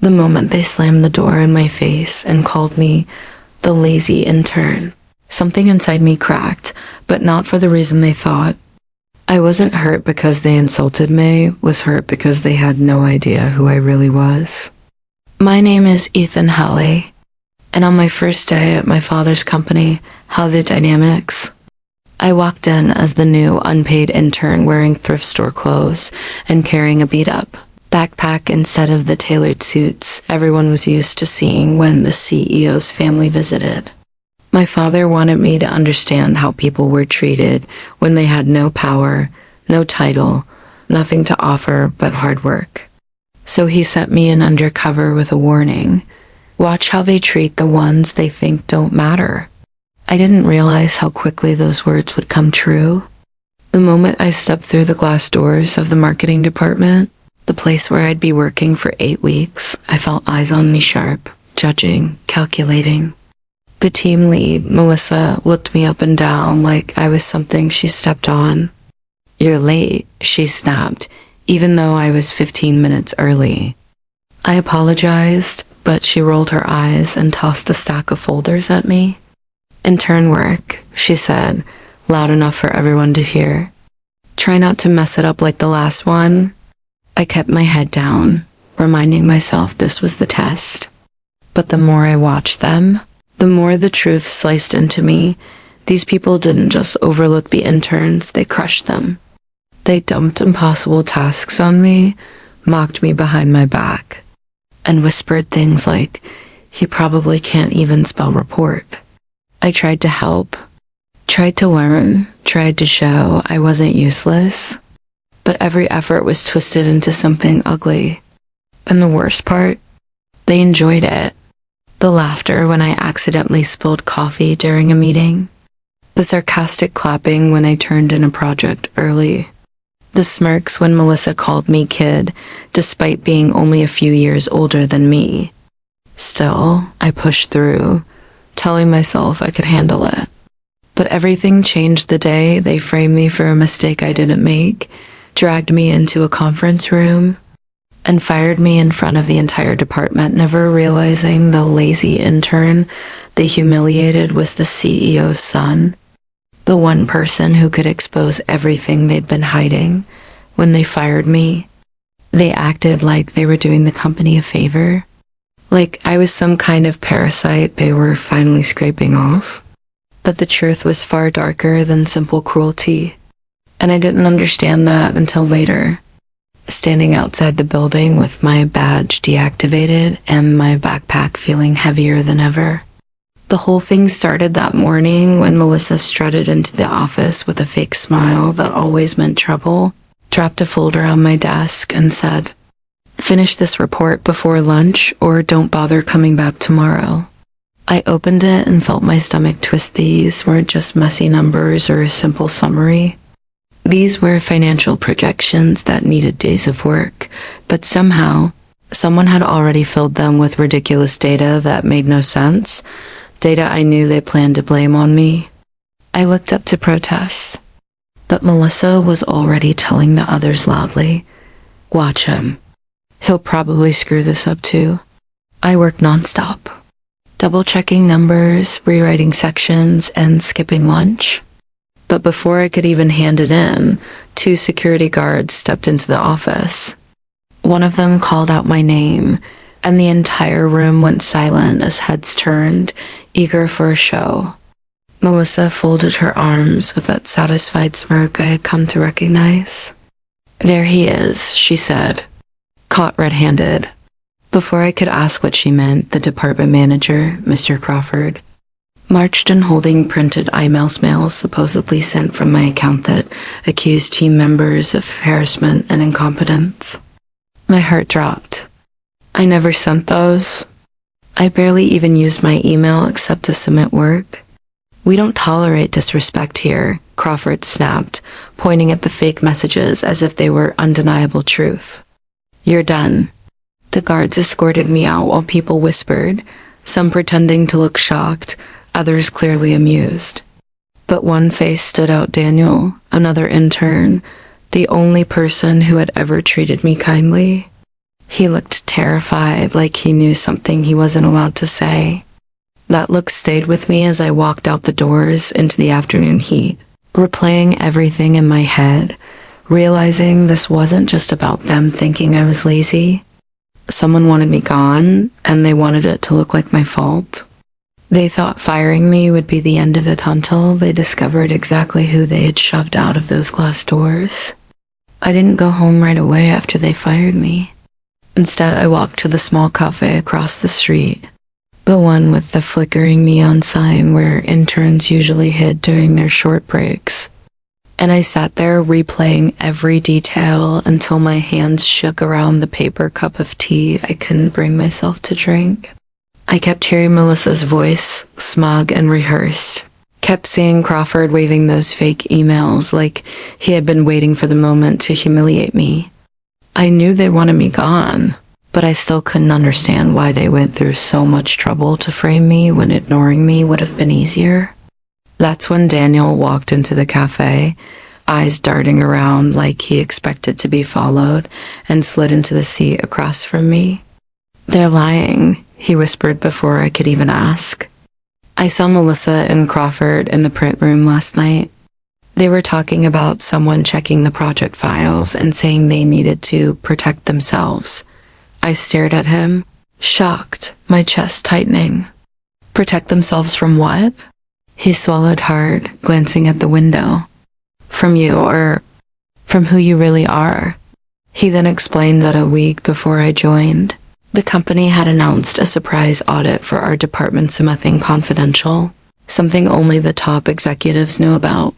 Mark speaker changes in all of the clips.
Speaker 1: The moment they slammed the door in my face and called me the lazy intern, something inside me cracked, but not for the reason they thought. I wasn't hurt because they insulted me, was hurt because they had no idea who I really was. My name is Ethan Hale, and on my first day at my father's company, Hale Dynamics, I walked in as the new unpaid intern wearing thrift store clothes and carrying a beat-up backpack instead of the tailored suits everyone was used to seeing when the CEO's family visited. My father wanted me to understand how people were treated when they had no power, no title, nothing to offer but hard work. So he sent me in undercover with a warning. Watch how they treat the ones they think don't matter. I didn't realize how quickly those words would come true. The moment I stepped through the glass doors of the marketing department, the place where I'd be working for 8 weeks, I felt eyes on me sharp, judging, calculating. The team lead, Melissa, looked me up and down like I was something she stepped on. "You're late," she snapped, even though I was 15 minutes early. I apologized, but she rolled her eyes and tossed a stack of folders at me. "Intern work," she said, loud enough for everyone to hear. "Try not to mess it up like the last one." I kept my head down, reminding myself this was the test. But the more I watched them, the more the truth sliced into me. These people didn't just overlook the interns, they crushed them. They dumped impossible tasks on me, mocked me behind my back, and whispered things like, "He probably can't even spell report." I tried to help, tried to learn, tried to show I wasn't useless, but every effort was twisted into something ugly. And the worst part, they enjoyed it. The laughter when I accidentally spilled coffee during a meeting, the sarcastic clapping when I turned in a project early, the smirks when Melissa called me kid, despite being only a few years older than me. Still, I pushed through, telling myself I could handle it. But everything changed the day they framed me for a mistake I didn't make, dragged me into a conference room, and fired me in front of the entire department, never realizing the lazy intern they humiliated was the CEO's son, the one person who could expose everything they'd been hiding. When they fired me, they acted like they were doing the company a favor, like I was some kind of parasite they were finally scraping off. But the truth was far darker than simple cruelty, and I didn't understand that until later, standing outside the building with my badge deactivated and my backpack feeling heavier than ever. The whole thing started that morning when Melissa strutted into the office with a fake smile that always meant trouble, dropped a folder on my desk, and said, "Finish this report before lunch or don't bother coming back tomorrow." I opened it and felt my stomach twist. These weren't just messy numbers or a simple summary. These were financial projections that needed days of work, but somehow, someone had already filled them with ridiculous data that made no sense, data I knew they planned to blame on me. I looked up to protest, but Melissa was already telling the others loudly, "Watch him. He'll probably screw this up too." I worked nonstop, double-checking numbers, rewriting sections, and skipping lunch. But before I could even hand it in, 2 security guards stepped into the office. One of them called out my name, and the entire room went silent as heads turned, eager for a show. Melissa folded her arms with that satisfied smirk I had come to recognize. "There he is," she said, caught red-handed. Before I could ask what she meant, the department manager, Mr. Crawford, marched in holding printed mails supposedly sent from my account that accused team members of harassment and incompetence. My heart dropped. I never sent those. I barely even used my email except to submit work. "We don't tolerate disrespect here," Crawford snapped, pointing at the fake messages as if they were undeniable truth. "You're done." The guards escorted me out while people whispered, some pretending to look shocked, others clearly amused. But one face stood out: Daniel, another intern, the only person who had ever treated me kindly. He looked terrified, like he knew something he wasn't allowed to say. That look stayed with me as I walked out the doors into the afternoon heat, replaying everything in my head, realizing this wasn't just about them thinking I was lazy. Someone wanted me gone, and they wanted it to look like my fault. They thought firing me would be the end of it until they discovered exactly who they had shoved out of those glass doors. I didn't go home right away after they fired me. Instead, I walked to the small cafe across the street, the one with the flickering neon sign where interns usually hid during their short breaks. And I sat there replaying every detail until my hands shook around the paper cup of tea I couldn't bring myself to drink. I kept hearing Melissa's voice, smug and rehearsed. Kept seeing Crawford waving those fake emails like he had been waiting for the moment to humiliate me. I knew they wanted me gone, but I still couldn't understand why they went through so much trouble to frame me when ignoring me would have been easier. That's when Daniel walked into the cafe, eyes darting around like he expected to be followed, and slid into the seat across from me. "They're lying," he whispered before I could even ask. "I saw Melissa and Crawford in the print room last night. They were talking about someone checking the project files and saying they needed to protect themselves." I stared at him, shocked, my chest tightening. "Protect themselves from what?" He swallowed hard, glancing at the window. "From you, or from who you really are." He then explained that a week before I joined, the company had announced a surprise audit for our department, something confidential, something only the top executives knew about.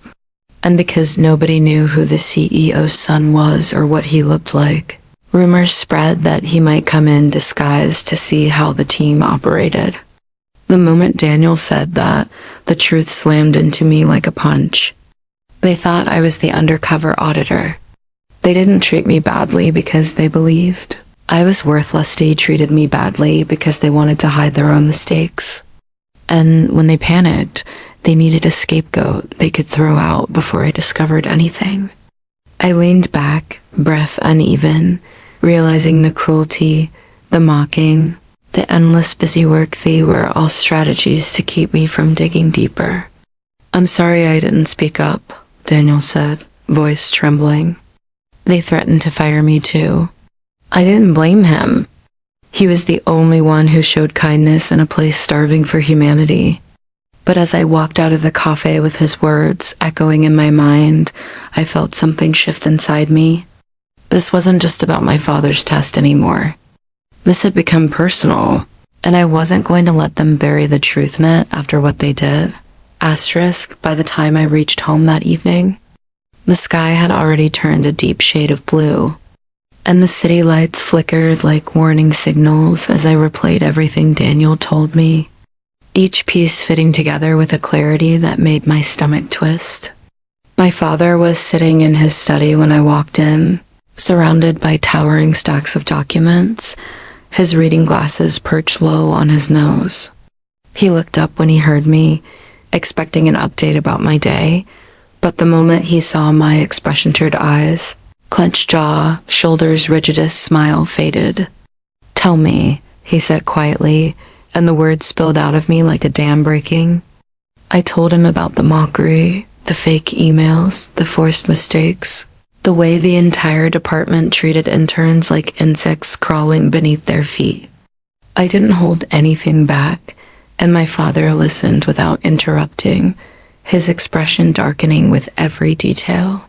Speaker 1: And because nobody knew who the CEO's son was or what he looked like, rumors spread that he might come in disguised to see how the team operated. The moment Daniel said that, the truth slammed into me like a punch. They thought I was the undercover auditor. They didn't treat me badly because they believed I was worthless. They treated me badly because they wanted to hide their own mistakes. And when they panicked, they needed a scapegoat they could throw out before I discovered anything. I leaned back, breath uneven, realizing the cruelty, the mocking, the endless busy work. They were all strategies to keep me from digging deeper. "I'm sorry I didn't speak up," Daniel said, voice trembling. "They threatened to fire me too. I didn't blame him. He was the only one who showed kindness in a place starving for humanity." But as I walked out of the cafe with his words echoing in my mind, I felt something shift inside me. This wasn't just about my father's test anymore. This had become personal, and I wasn't going to let them bury the truth in it after what they did. Asterisk, by the time I reached home that evening, the sky had already turned a deep shade of blue, and the city lights flickered like warning signals as I replayed everything Daniel told me, each piece fitting together with a clarity that made my stomach twist. My father was sitting in his study when I walked in, surrounded by towering stacks of documents, his reading glasses perched low on his nose. He looked up when he heard me, expecting an update about my day, but the moment he saw my expression-turned eyes, clenched jaw, shoulders rigid as smile faded. "Tell me," he said quietly, and the words spilled out of me like a dam breaking. I told him about the mockery, the fake emails, the forced mistakes, the way the entire department treated interns like insects crawling beneath their feet. I didn't hold anything back, and my father listened without interrupting, his expression darkening with every detail.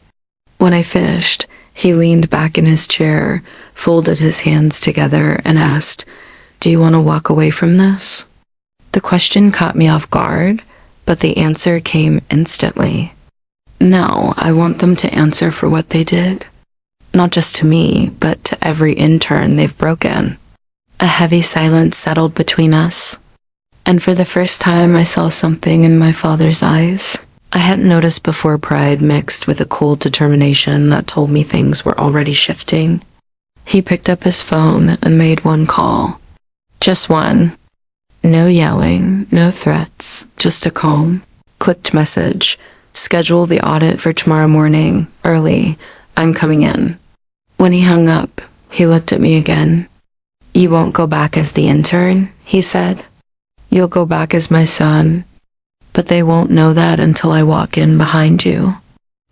Speaker 1: When I finished, he leaned back in his chair, folded his hands together, and asked, "Do you want to walk away from this?" The question caught me off guard, but the answer came instantly. No, I want them to answer for what they did. Not just to me, but to every intern they've broken. A heavy silence settled between us, and for the first time I saw something in my father's eyes I hadn't noticed before, pride mixed with a cold determination that told me things were already shifting. He picked up his phone and made one call. Just one. No yelling, no threats, just a calm, clipped message. "Schedule the audit for tomorrow morning, early. I'm coming in." When he hung up, He looked at me again. "You won't go back as the intern," he said. "You'll go back as my son, but they won't know that until I walk in behind you."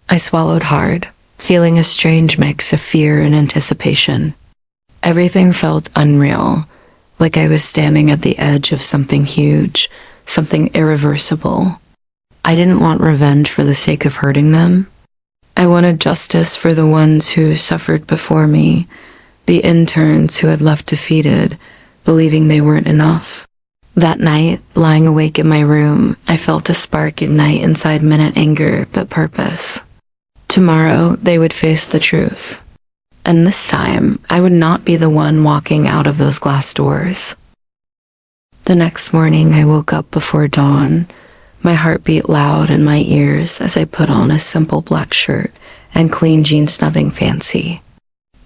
Speaker 1: I swallowed hard, feeling a strange mix of fear and anticipation. Everything felt unreal, like I was standing at the edge of something huge, something irreversible. I didn't want revenge for the sake of hurting them. I wanted justice for the ones who suffered before me, the interns who had left defeated, believing they weren't enough. That night, lying awake in my room, I felt a spark ignite inside me, not anger, but purpose. Tomorrow, they would face the truth. And this time, I would not be the one walking out of those glass doors. The next morning, I woke up before dawn. My heart beat loud in my ears as I put on a simple black shirt and clean jeans, nothing fancy.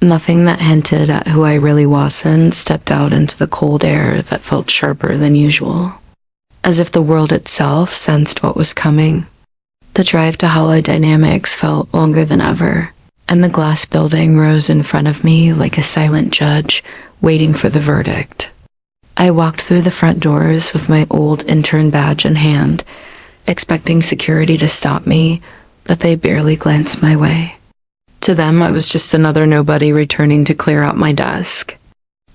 Speaker 1: Nothing that hinted at who I really was, and stepped out into the cold air that felt sharper than usual, as if the world itself sensed what was coming. The drive to Hale Dynamics felt longer than ever, and the glass building rose in front of me like a silent judge waiting for the verdict. I walked through the front doors with my old intern badge in hand, expecting security to stop me, but they barely glanced my way. To them, I was just another nobody returning to clear out my desk.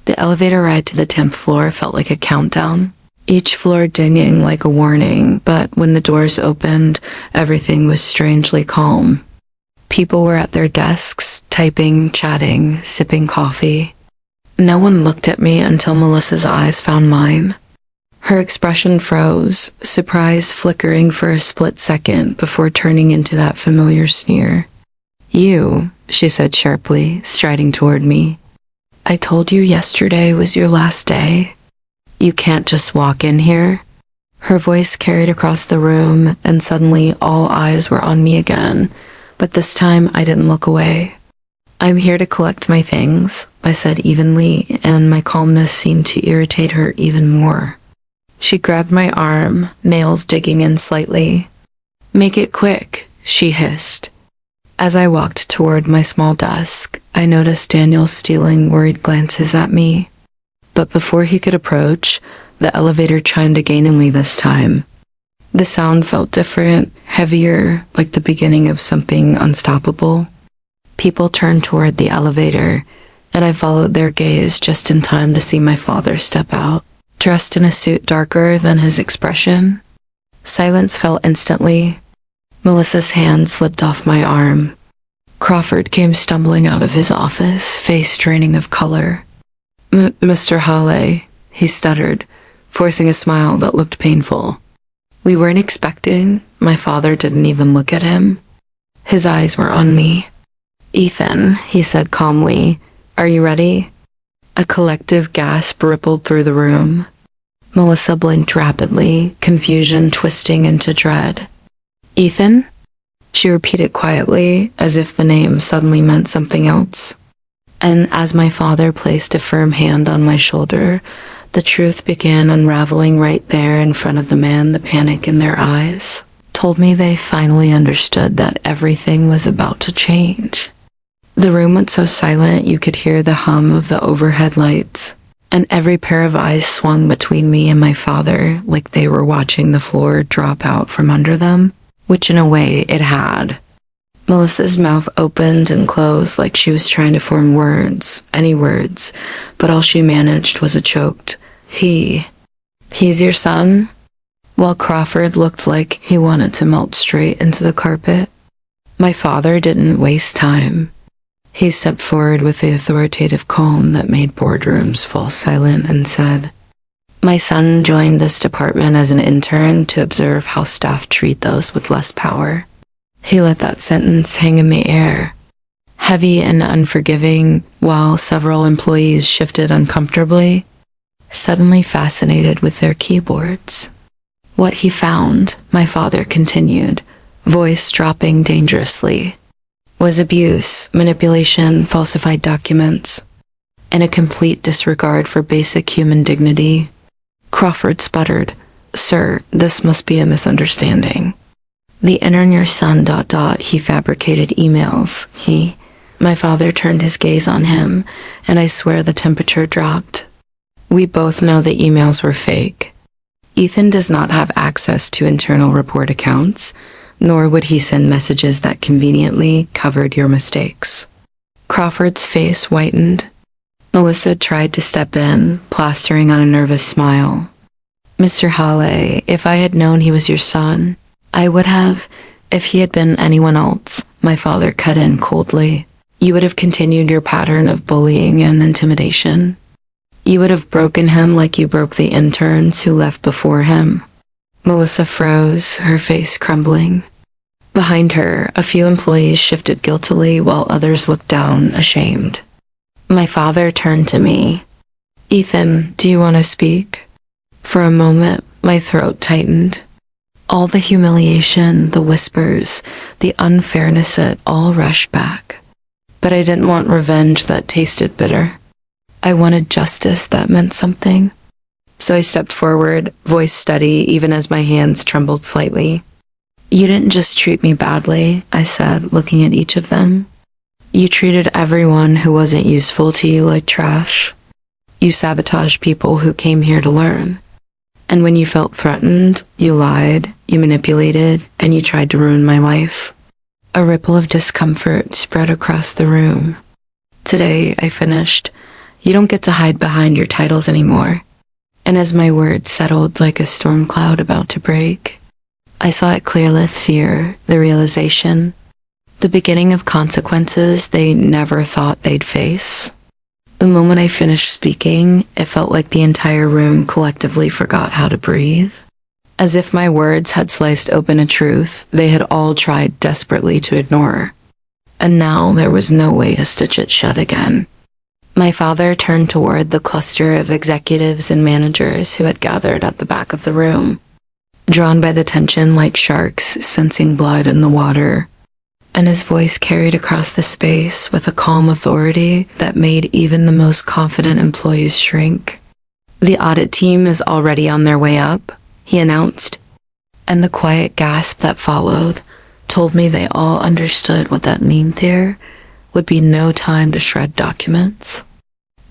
Speaker 1: The elevator ride to the 10th floor felt like a countdown, each floor dinging like a warning, but when the doors opened, everything was strangely calm. People were at their desks, typing, chatting, sipping coffee. No one looked at me until Melissa's eyes found mine. Her expression froze, surprise flickering for a split second before turning into that familiar sneer. "You," she said sharply, striding toward me. "I told you yesterday was your last day. You can't just walk in here." Her voice carried across the room, and suddenly all eyes were on me again, but this time I didn't look away. "I'm here to collect my things," I said evenly, and my calmness seemed to irritate her even more. She grabbed my arm, nails digging in slightly. "Make it quick," she hissed. As I walked toward my small desk, I noticed Daniel stealing worried glances at me. But before he could approach, the elevator chimed againly this time. The sound felt different, heavier, like the beginning of something unstoppable. People turned toward the elevator, and I followed their gaze just in time to see my father step out, dressed in a suit darker than his expression. Silence fell instantly. Melissa's hand slipped off my arm. Crawford came stumbling out of his office, face draining of color. Mr. Hale," he stuttered, forcing a smile that looked painful. "We weren't expecting." My father didn't even look at him. His eyes were on me. "Ethan," he said calmly, "are you ready?" A collective gasp rippled through the room. Melissa blinked rapidly, confusion twisting into dread. "Ethan?" She repeated quietly, as if the name suddenly meant something else. And as my father placed a firm hand on my shoulder, the truth began unraveling right there in front of the man. The panic in their eyes told me they finally understood that everything was about to change. The room went so silent you could hear the hum of the overhead lights, and every pair of eyes swung between me and my father like they were watching the floor drop out from under them. Which in a way it had. Melissa's mouth opened and closed like she was trying to form words, any words, but all she managed was a choked, "He's your son?" While Crawford looked like he wanted to melt straight into the carpet. My father didn't waste time. He stepped forward with the authoritative calm that made boardrooms fall silent and said, "My son joined this department as an intern to observe how staff treat those with less power." He let that sentence hang in the air, heavy and unforgiving, while several employees shifted uncomfortably, suddenly fascinated with their keyboards. "What he found," my father continued, voice dropping dangerously, "was abuse, manipulation, falsified documents, and a complete disregard for basic human dignity." Crawford sputtered, "Sir, this must be a misunderstanding. The intern your son ... he fabricated emails. My father turned his gaze on him, and I swear the temperature dropped. We both know the emails were fake. Ethan does not have access to internal report accounts, nor would he send messages that conveniently covered your mistakes. Crawford's face whitened. Melissa tried to step in, plastering on a nervous smile. Mr. Hale, if I had known he was your son, I would have. If he had been anyone else, my father cut in coldly. You would have continued your pattern of bullying and intimidation. You would have broken him like you broke the interns who left before him. Melissa froze, her face crumbling. Behind her, a few employees shifted guiltily while others looked down, ashamed. My father turned to me. Ethan, do you want to speak? For a moment, my throat tightened. All the humiliation, the whispers, the unfairness, it all rushed back. But I didn't want revenge that tasted bitter. I wanted justice that meant something. So I stepped forward, voice steady, even as my hands trembled slightly. You didn't just treat me badly, I said, looking at each of them. You treated everyone who wasn't useful to you like trash. You sabotaged people who came here to learn. And when you felt threatened, you lied, you manipulated, and you tried to ruin my life. A ripple of discomfort spread across the room. Today, I finished. You don't get to hide behind your titles anymore. And as my words settled like a storm cloud about to break, I saw it clearly: fear, the realization, the beginning of consequences they never thought they'd face. The moment I finished speaking, it felt like the entire room collectively forgot how to breathe. As if my words had sliced open a truth they had all tried desperately to ignore. And now there was no way to stitch it shut again. My father turned toward the cluster of executives and managers who had gathered at the back of the room, drawn by the tension like sharks sensing blood in the water. And his voice carried across the space with a calm authority that made even the most confident employees shrink. The audit team is already on their way up, he announced, and the quiet gasp that followed told me they all understood what that meant. There would be no time to shred documents,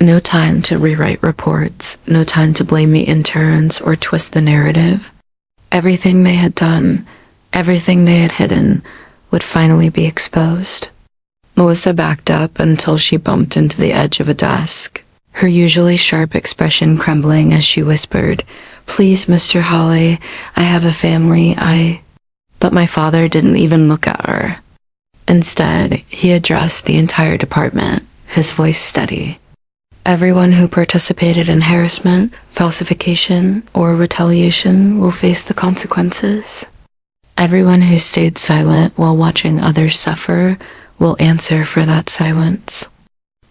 Speaker 1: no time to rewrite reports, no time to blame the interns or twist the narrative. Everything they had done, everything they had hidden, would finally be exposed. Melissa backed up until she bumped into the edge of a desk, her usually sharp expression crumbling as she whispered, "Please, Mr. Hale, I have a family, But my father didn't even look at her. Instead, he addressed the entire department, his voice steady. Everyone who participated in harassment, falsification, or retaliation will face the consequences. Everyone who stayed silent while watching others suffer will answer for that silence.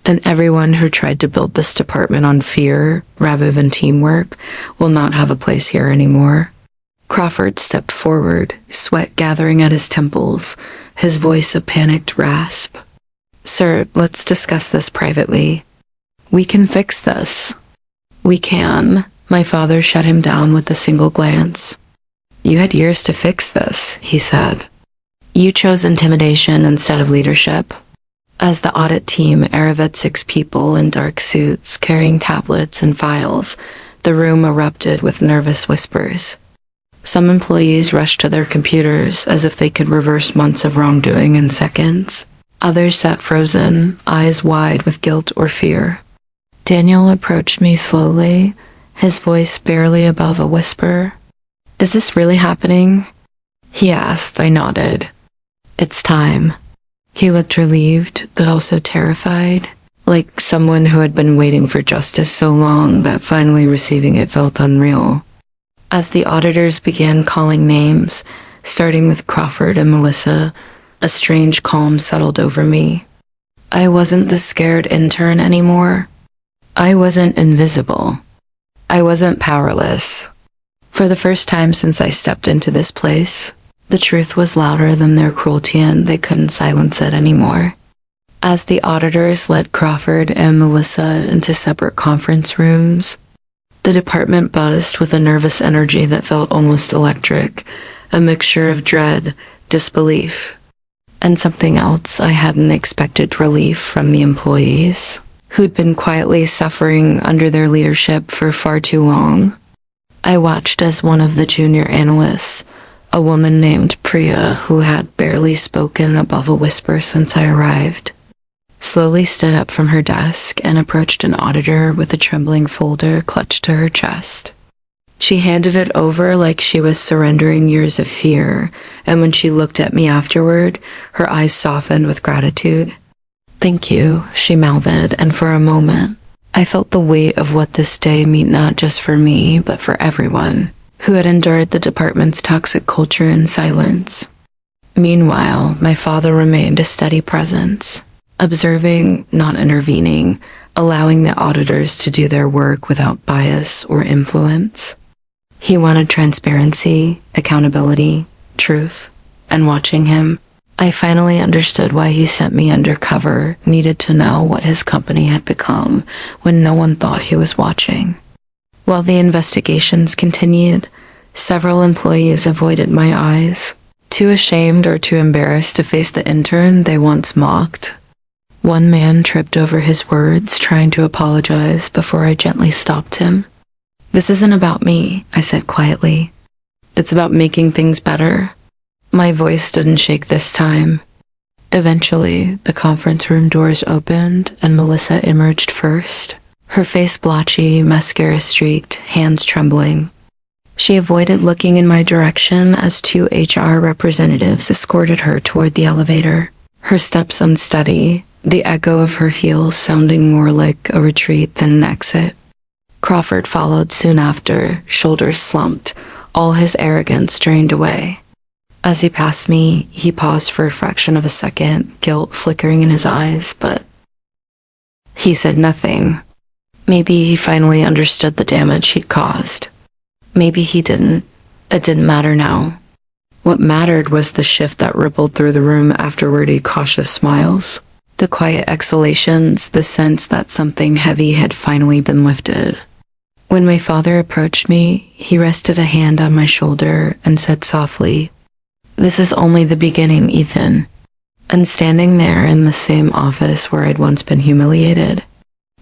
Speaker 1: And everyone who tried to build this department on fear rather than teamwork will not have a place here anymore." Crawford stepped forward, sweat gathering at his temples, his voice a panicked rasp. "Sir, let's discuss this privately. We can fix this." "We can." My father shut him down with a single glance. "You had years to fix this," he said. "You chose intimidation instead of leadership." As the audit team arrived at 6 people in dark suits carrying tablets and files, the room erupted with nervous whispers. Some employees rushed to their computers as if they could reverse months of wrongdoing in seconds. Others sat frozen, eyes wide with guilt or fear. Daniel approached me slowly, his voice barely above a whisper. "Is this really happening?" he asked. I nodded. "It's time." He looked relieved, but also terrified, like someone who had been waiting for justice so long that finally receiving it felt unreal. As the auditors began calling names, starting with Crawford and Melissa, a strange calm settled over me. I wasn't the scared intern anymore. I wasn't invisible. I wasn't powerless. For the first time since I stepped into this place, the truth was louder than their cruelty and they couldn't silence it anymore. As the auditors led Crawford and Melissa into separate conference rooms, the department buzzed with a nervous energy that felt almost electric, a mixture of dread, disbelief, And something else, I hadn't expected relief from the employees, who'd been quietly suffering under their leadership for far too long. I watched as one of the junior analysts, a woman named Priya who had barely spoken above a whisper since I arrived, slowly stood up from her desk and approached an auditor with a trembling folder clutched to her chest. She handed it over like she was surrendering years of fear, and when she looked at me afterward, her eyes softened with gratitude. "Thank you," she mouthed, and for a moment, I felt the weight of what this day meant not just for me, but for everyone who had endured the department's toxic culture in silence. Meanwhile, my father remained a steady presence, observing, not intervening, allowing the auditors to do their work without bias or influence. He wanted transparency, accountability, truth, and watching him, I finally understood why he sent me undercover, needed to know what his company had become when no one thought he was watching. While the investigations continued, several employees avoided my eyes, too ashamed or too embarrassed to face the intern they once mocked. One man tripped over his words, trying to apologize before I gently stopped him. "This isn't about me," I said quietly. "It's about making things better." My voice didn't shake this time. Eventually, the conference room doors opened and Melissa emerged first, her face blotchy, mascara streaked, hands trembling. She avoided looking in my direction as two HR representatives escorted her toward the elevator, her steps unsteady, the echo of her heels sounding more like a retreat than an exit. Crawford followed soon after, shoulders slumped, all his arrogance drained away. As he passed me, he paused for a fraction of a second, guilt flickering in his eyes, but he said nothing. Maybe he finally understood the damage he'd caused. Maybe he didn't. It didn't matter now. What mattered was the shift that rippled through the room afterward, cautious smiles, the quiet exhalations, the sense that something heavy had finally been lifted. When my father approached me, he rested a hand on my shoulder and said softly, "This is only the beginning, Ethan." And standing there in the same office where I'd once been humiliated,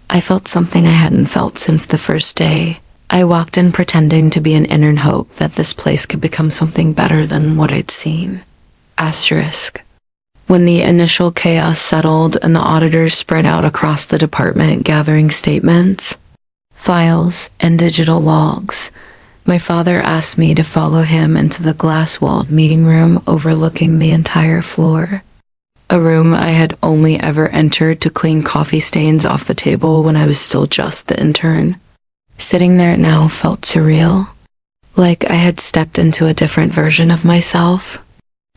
Speaker 1: I felt something I hadn't felt since the first day. I walked in pretending to be an inner hope that this place could become something better than what I'd seen. Asterisk. When the initial chaos settled and the auditors spread out across the department gathering statements, files, and digital logs, my father asked me to follow him into the glass-walled meeting room overlooking the entire floor. A room I had only ever entered to clean coffee stains off the table when I was still just the intern. Sitting there now felt surreal, like I had stepped into a different version of myself.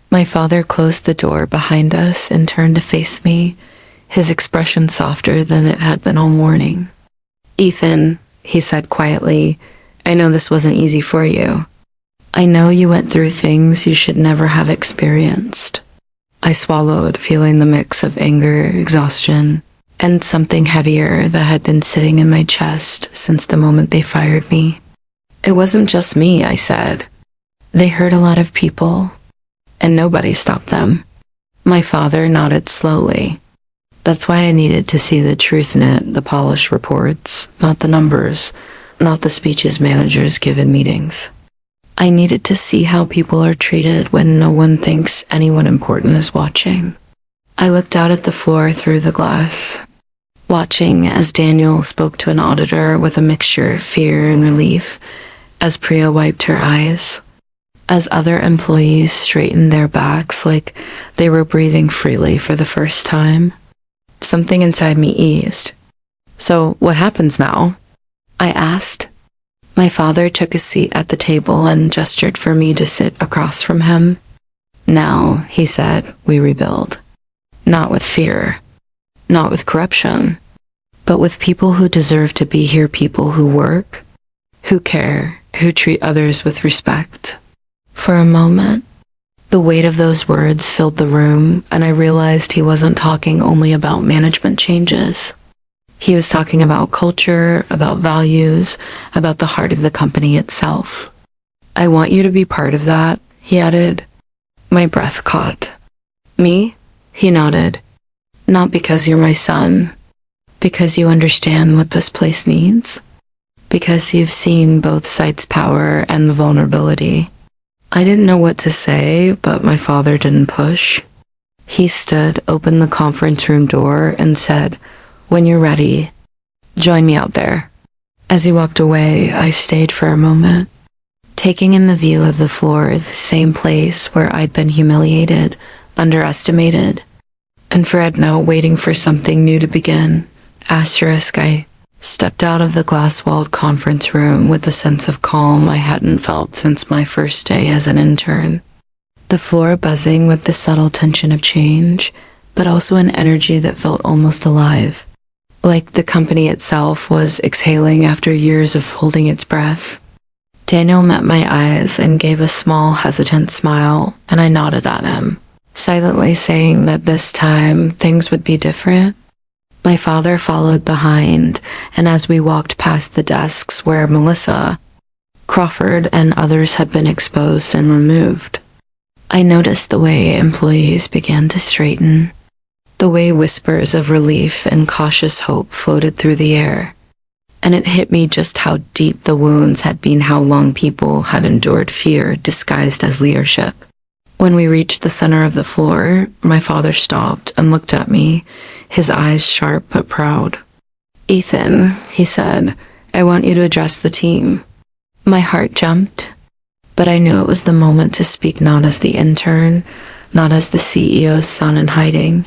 Speaker 1: My father closed the door behind us and turned to face me, his expression softer than it had been all morning. "Ethan," he said quietly, "I know this wasn't easy for you. I know you went through things you should never have experienced." I swallowed, feeling the mix of anger, exhaustion, and something heavier that had been sitting in my chest since the moment they fired me. "It wasn't just me," I said. "They hurt a lot of people, and nobody stopped them." My father nodded slowly. "That's why I needed to see the truth in it, the polished reports, not the numbers, not the speeches managers give in meetings. I needed to see how people are treated when no one thinks anyone important is watching." I looked out at the floor through the glass, watching as Daniel spoke to an auditor with a mixture of fear and relief, as Priya wiped her eyes, as other employees straightened their backs like they were breathing freely for the first time. Something inside me eased. "So what happens now?" I asked. My father took a seat at the table and gestured for me to sit across from him. "Now," he said, "we rebuild. Not with fear, not with corruption, but with people who deserve to be here, people who work, who care, who treat others with respect." For a moment, the weight of those words filled the room, and I realized he wasn't talking only about management changes. He was talking about culture, about values, about the heart of the company itself. "I want you to be part of that," he added. My breath caught. Me? He nodded. Not because you're my son. Because you understand what this place needs. Because you've seen both sides' power and the vulnerability. I didn't know what to say, but my father didn't push. He stood, opened the conference room door, and said, "When you're ready, join me out there." As he walked away, I stayed for a moment, taking in the view of the floor, the same place where I'd been humiliated, underestimated, and for Edna waiting for something new to begin. Asterisk, I stepped out of the glass-walled conference room with a sense of calm I hadn't felt since my first day as an intern. The floor buzzing with the subtle tension of change, but also an energy that felt almost alive, like the company itself was exhaling after years of holding its breath. Daniel met my eyes and gave a small, hesitant smile, and I nodded at him, silently saying that this time things would be different. My father followed behind, and as we walked past the desks where Melissa, Crawford, and others had been exposed and removed, I noticed the way employees began to straighten, the way whispers of relief and cautious hope floated through the air. And it hit me just how deep the wounds had been, how long people had endured fear disguised as leadership. When we reached the center of the floor, my father stopped and looked at me, his eyes sharp but proud. "Ethan," he said, "I want you to address the team." My heart jumped, but I knew it was the moment to speak, not as the intern, not as the CEO's son in hiding,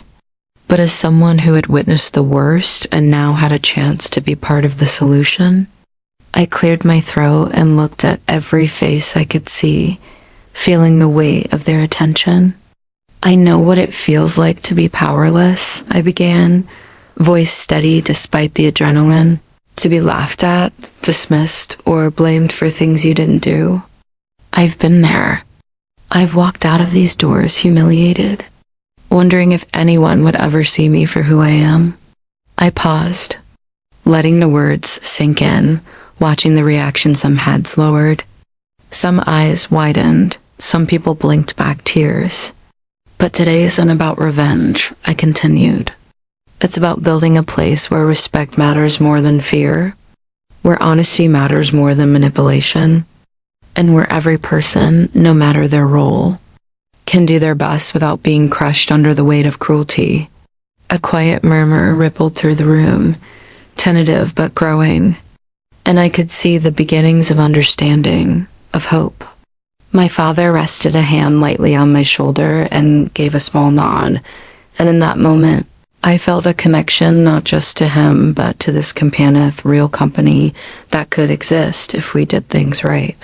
Speaker 1: but as someone who had witnessed the worst and now had a chance to be part of the solution. I cleared my throat and looked at every face I could see, feeling the weight of their attention. "I know what it feels like to be powerless," I began, voice steady despite the adrenaline. "To be laughed at, dismissed, or blamed for things you didn't do. I've been there. I've walked out of these doors humiliated, wondering if anyone would ever see me for who I am." I paused, letting the words sink in, watching the reaction. Some heads lowered, some eyes widened, some people blinked back tears. "But today isn't about revenge," I continued. "It's about building a place where respect matters more than fear, where honesty matters more than manipulation, and where every person, no matter their role, can do their best without being crushed under the weight of cruelty." A quiet murmur rippled through the room, tentative but growing, and I could see the beginnings of understanding, of hope. My father rested a hand lightly on my shoulder and gave a small nod, and in that moment, I felt a connection not just to him, but to this companion, real company that could exist if we did things right.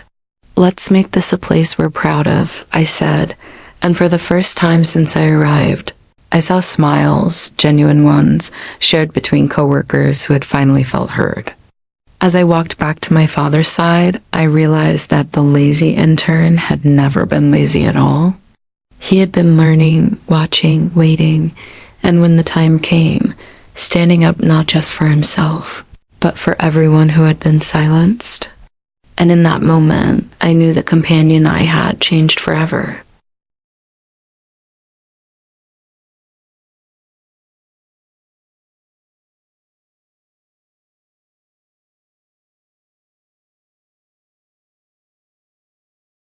Speaker 1: "Let's make this a place we're proud of," I said, and for the first time since I arrived, I saw smiles, genuine ones, shared between coworkers who had finally felt heard. As I walked back to my father's side, I realized that the lazy intern had never been lazy at all. He had been learning, watching, waiting, and when the time came, standing up not just for himself, but for everyone who had been silenced. And in that moment, I knew the companion I had changed forever.